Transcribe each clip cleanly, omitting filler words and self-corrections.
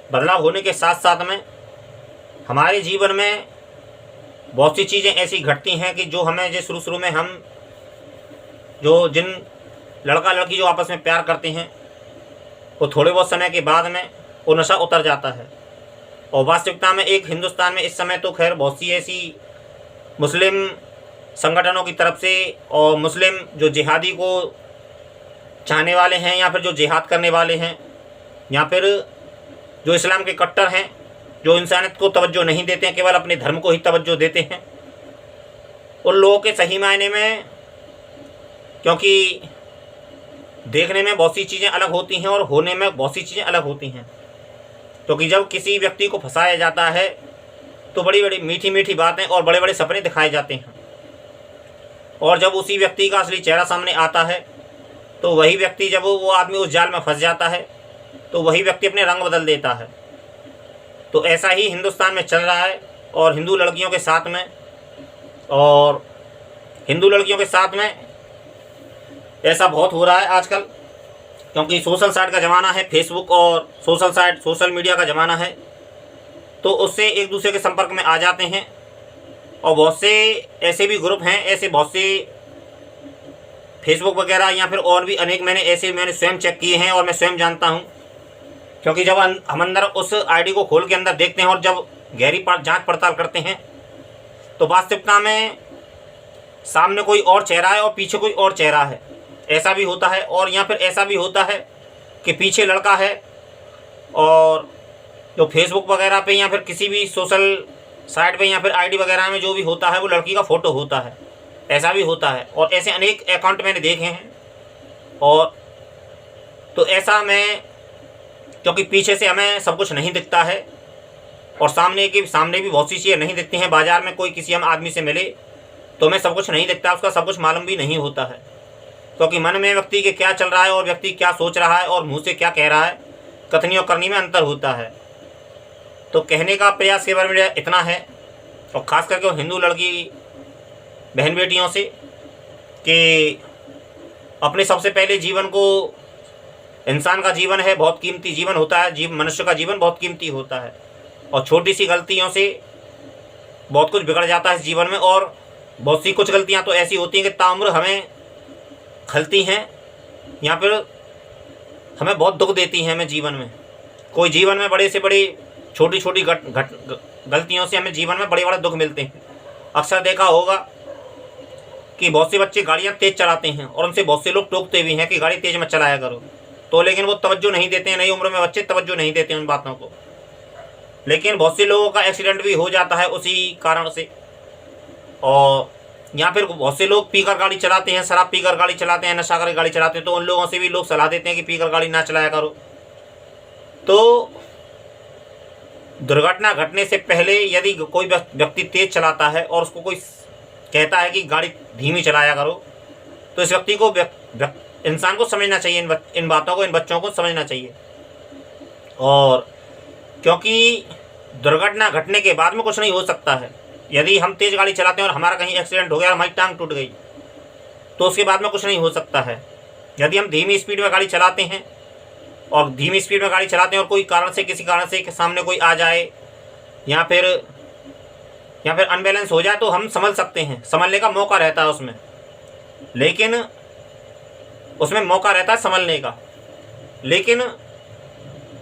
बदलाव होने के साथ साथ में हमारे जीवन में बहुत सी चीज़ें ऐसी घटती हैं कि जो हमें जो शुरू शुरू में हम जो जिन लड़का लड़की जो आपस में प्यार करते हैं वो थोड़े बहुत समय के बाद में वो नशा उतर जाता है। और वास्तविकता में एक हिंदुस्तान में इस समय तो खैर बहुत सी ऐसी मुस्लिम संगठनों की तरफ से और मुस्लिम जो जिहादी को चाहने वाले हैं या फिर जो जिहाद करने वाले हैं या फिर जो इस्लाम के कट्टर हैं, जो इंसानियत को तवज्जो नहीं देते हैं, केवल अपने धर्म को ही तवज्जो देते हैं, उन लोगों के सही मायने में, क्योंकि देखने में बहुत सी चीज़ें अलग होती हैं और होने में बहुत सी चीज़ें अलग होती हैं, क्योंकि जब किसी व्यक्ति को फंसाया जाता है तो बड़ी बड़ी मीठी मीठी बातें और बड़े बड़े सपने दिखाए जाते हैं, और जब उसी व्यक्ति का असली चेहरा सामने आता है तो वही व्यक्ति, जब वो आदमी उस जाल में फंस जाता है तो वही व्यक्ति अपने रंग बदल देता है। तो ऐसा ही हिंदुस्तान में चल रहा है और हिंदू लड़कियों के साथ में, और हिंदू लड़कियों के साथ में ऐसा बहुत हो रहा है आजकल, क्योंकि सोशल साइट का ज़माना है, फेसबुक और सोशल मीडिया का ज़माना है, तो उससे एक दूसरे के संपर्क में आ जाते हैं। और बहुत से ऐसे भी ग्रुप हैं, ऐसे बहुत से फेसबुक वगैरह या फिर और भी अनेक मैंने स्वयं चेक किए हैं और मैं स्वयं जानता हूं, क्योंकि जब हम अंदर उस आईडी को खोल के अंदर देखते हैं और जब गहरी जांच पड़ताल करते हैं तो वास्तविकता में सामने कोई और चेहरा है और पीछे कोई और चेहरा है, ऐसा भी होता है। और या फिर ऐसा भी होता है कि पीछे लड़का है और जो फेसबुक वगैरह पे या फिर किसी भी सोशल साइट पे या फिर आईडी वगैरह में जो भी होता है वो लड़की का फ़ोटो होता है, ऐसा भी होता है। और ऐसे अनेक अकाउंट मैंने देखे हैं। और तो ऐसा मैं, क्योंकि पीछे से हमें सब कुछ नहीं दिखता है और सामने भी बहुत सी चीज़ें नहीं दिखती हैं। बाज़ार में कोई किसी हम आदमी से मिले तो हमें सब कुछ नहीं दिखता, उसका सब कुछ मालूम भी नहीं होता है, क्योंकि मन में व्यक्ति के क्या चल रहा है और व्यक्ति क्या सोच रहा है और मुँह से क्या कह रहा है, कथनी और करनी में अंतर होता है। तो कहने का प्रयास केवल मेरा इतना है, और ख़ास करके हिंदू लड़की बहन बेटियों से, कि अपने सबसे पहले जीवन को, इंसान का जीवन है बहुत कीमती जीवन होता है, मनुष्य का जीवन बहुत कीमती होता है, और छोटी सी गलतियों से बहुत कुछ बिगड़ जाता है इस जीवन में। और बहुत सी कुछ गलतियां तो ऐसी होती हैं कि ताउम्र हमें खलती हैं या फिर हमें बहुत दुख देती हैं हमें जीवन में। कोई जीवन में बड़े से बड़ी छोटी छोटी गलतियों से हमें जीवन में बड़े बड़े दुख मिलते हैं। अक्सर देखा होगा कि बहुत से बच्चे गाड़ियाँ तेज़ चलाते हैं और उनसे बहुत से लोग टोकते भी हैं कि गाड़ी तेज़ मत चलाया करो, तो लेकिन वो तवज्जो नहीं देते हैं, नई उम्र में बच्चे तवज्जो नहीं देते हैं उन बातों को। लेकिन बहुत से लोगों का एक्सीडेंट भी हो जाता है उसी कारण से। और या फिर बहुत से लोग पीकर गाड़ी चलाते हैं, शराब पीकर गाड़ी चलाते हैं, नशा करके गाड़ी चलाते हैं, तो उन लोगों से भी लोग सलाह देते हैं कि पीकर गाड़ी ना चलाया करो। तो दुर्घटना घटने से पहले यदि कोई व्यक्ति तेज़ चलाता है और उसको कोई कहता है कि गाड़ी धीमी चलाया करो, तो इस व्यक्ति को इंसान को समझना चाहिए, इन बातों को, इन बच्चों को समझना चाहिए। और क्योंकि दुर्घटना घटने के बाद में कुछ नहीं हो सकता है। यदि हम तेज़ गाड़ी चलाते हैं और हमारा कहीं एक्सीडेंट हो गया, हमारी टांग टूट गई, तो उसके बाद में कुछ नहीं हो सकता है। यदि हम धीमी स्पीड में गाड़ी चलाते हैं और धीमी स्पीड में गाड़ी चलाते हैं और कोई कारण से, किसी कारण से सामने कोई आ जाए या फिर अनबैलेंस हो जाए, तो हम संभल सकते हैं, संभलने का मौका रहता है उसमें, लेकिन उसमें मौका रहता है संभलने का। लेकिन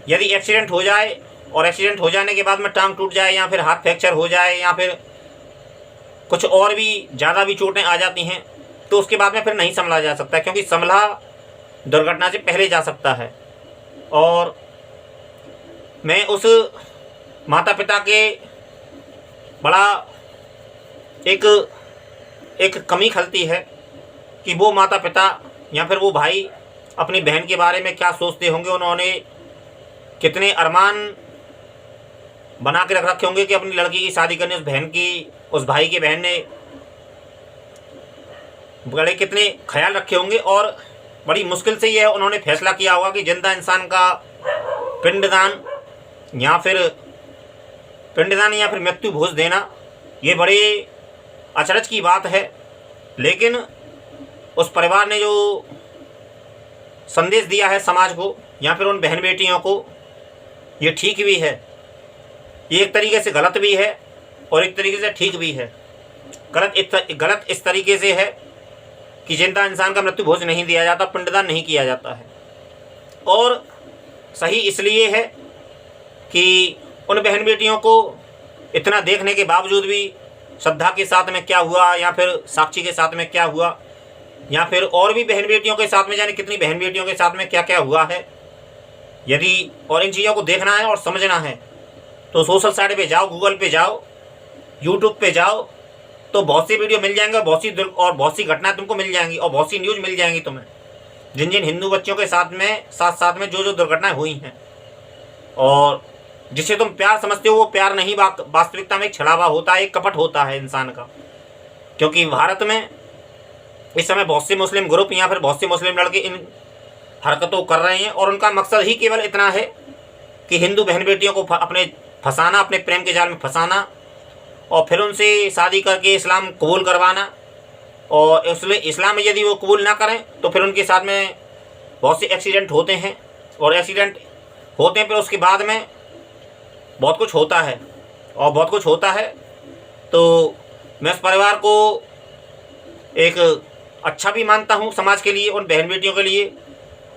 यदि एक्सीडेंट हो जाए और एक्सीडेंट हो जाने के बाद में टांग टूट जाए या फिर हाथ फ्रैक्चर हो जाए या फिर कुछ और भी ज़्यादा भी चोटें आ जाती हैं, तो उसके बाद में फिर नहीं संभला जा सकता, क्योंकि संभला दुर्घटना से पहले जा सकता है। और मैं उस माता पिता के बड़ा एक कमी खलती है कि वो माता पिता या फिर वो भाई अपनी बहन के बारे में क्या सोचते होंगे। उन्होंने कितने अरमान बना के रख रखे होंगे कि अपनी लड़की की शादी करने उस भाई के बहन ने बड़े कितने ख्याल रखे होंगे। और बड़ी मुश्किल से यह उन्होंने फैसला किया होगा कि जिंदा इंसान का पिंडदान या फिर मृत्यु भोज देना, ये बड़े अचरज की बात है। लेकिन उस परिवार ने जो संदेश दिया है समाज को या फिर उन बहन बेटियों को, ये ठीक भी है, ये एक तरीके से गलत भी है और एक तरीके से ठीक भी है। गलत इस तरीके से है कि जिंदा इंसान का मृत्यु भोज नहीं दिया जाता, पिंडदान नहीं किया जाता है। और सही इसलिए है कि उन बहन बेटियों को इतना देखने के बावजूद भी श्रद्धा के साथ में क्या हुआ, या फिर साक्षी के साथ में क्या हुआ, या फिर और भी बहन बेटियों के साथ में, जाने कितनी बहन बेटियों के साथ में क्या क्या हुआ है, यदि और इन चीज़ों को देखना है और समझना है तो सोशल साइट पे जाओ, गूगल पे जाओ, यूट्यूब पे जाओ, तो बहुत सी वीडियो मिल जाएंगे और बहुत सी घटनाएं तुमको मिल जाएंगी और बहुत सी न्यूज़ मिल जाएंगी तुम्हें, जिन जिन हिंदू बच्चों के साथ में जो जो दुर्घटनाएं हुई हैं। और जिसे तुम प्यार समझते हो वो प्यार नहीं, वास्तविकता में एक छलावा होता है, एक कपट होता है इंसान का। क्योंकि भारत में इस समय बहुत से मुस्लिम ग्रुप या फिर बहुत से मुस्लिम लड़के इन हरकतों कर रहे हैं और उनका मकसद ही केवल इतना है कि हिंदू बहन बेटियों को अपने फंसाना, अपने प्रेम के जाल में फंसाना और फिर उनसे शादी करके इस्लाम कबूल करवाना। और इसलिए इस्लाम में यदि वो कबूल ना करें तो फिर उनके साथ में बहुत से एक्सीडेंट होते हैं, और एक्सीडेंट होते हैं फिर उसके बाद में बहुत कुछ होता है और बहुत कुछ होता है। तो मैं उस परिवार को एक अच्छा भी मानता हूँ समाज के लिए, उन बहन बेटियों के लिए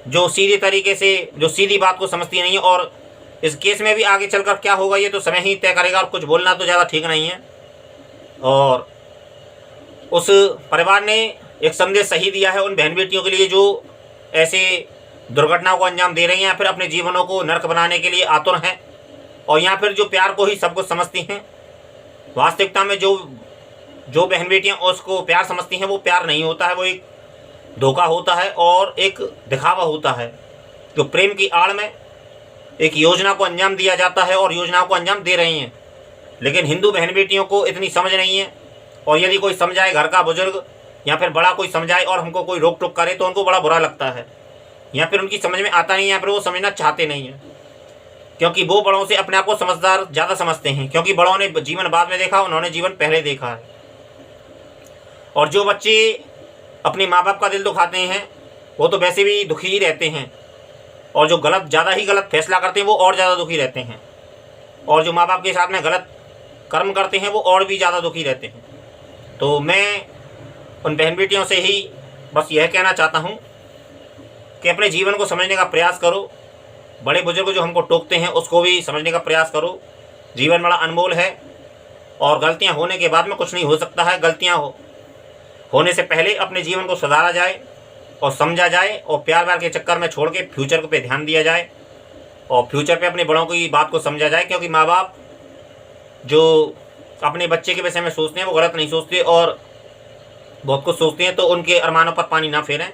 जो सीधे तरीके से, जो सीधी बात को समझती नहीं है। और इस केस में भी आगे चलकर क्या होगा ये तो समय ही तय करेगा, और कुछ बोलना तो ज़्यादा ठीक नहीं है। और उस परिवार ने एक संदेश सही दिया है उन बहन बेटियों के लिए जो ऐसे दुर्घटनाओं को अंजाम दे रही हैं, या फिर अपने जीवनों को नर्क बनाने के लिए आतुर हैं, और या फिर जो प्यार को ही सब कुछ समझती हैं। वास्तविकता में जो बहन बेटियां उसको प्यार समझती हैं वो प्यार नहीं होता है, वो एक धोखा होता है और एक दिखावा होता है। जो प्रेम की आड़ में एक योजना को अंजाम दिया जाता है और योजनाओं को अंजाम दे रही हैं। लेकिन हिंदू बहन बेटियों को इतनी समझ नहीं है, और यदि कोई समझाए, घर का बुजुर्ग या फिर बड़ा कोई समझाए और हमको कोई रोक टोक करे तो उनको बड़ा बुरा लगता है, या फिर उनकी समझ में आता नहीं है, या फिर वो समझना चाहते नहीं हैं। क्योंकि वो बड़ों से अपने आप को समझदार ज़्यादा समझते हैं, क्योंकि बड़ों ने जीवन बाद में देखा, उन्होंने जीवन पहले देखा है। और जो बच्चे अपने माँ बाप का दिल दुखाते हैं वो तो वैसे भी दुखी ही रहते हैं, और जो ज़्यादा ही गलत फैसला करते हैं वो और ज़्यादा दुखी रहते हैं, और जो माँ बाप के साथ में गलत कर्म करते हैं वो और भी ज़्यादा दुखी रहते हैं। तो मैं उन बहन बेटियों से ही बस यह कहना चाहता हूँ कि अपने जीवन को समझने का प्रयास करो। बड़े बुजुर्ग जो हमको टोकते हैं उसको भी समझने का प्रयास करो। जीवन बड़ा अनमोल है और गलतियाँ होने के बाद में कुछ नहीं हो सकता है। गलतियाँ होने से पहले अपने जीवन को सुधारा जाए और समझा जाए, और प्यार व्यार के चक्कर में छोड़ के फ्यूचर पे ध्यान दिया जाए, और फ्यूचर पे अपने बड़ों की बात को समझा जाए। क्योंकि माँ बाप जो अपने बच्चे के विषय में सोचते हैं वो गलत नहीं सोचते और बहुत कुछ सोचते हैं, तो उनके अरमानों पर पानी ना फेरें।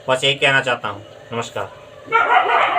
बस यही कहना चाहता हूँ। नमस्कार।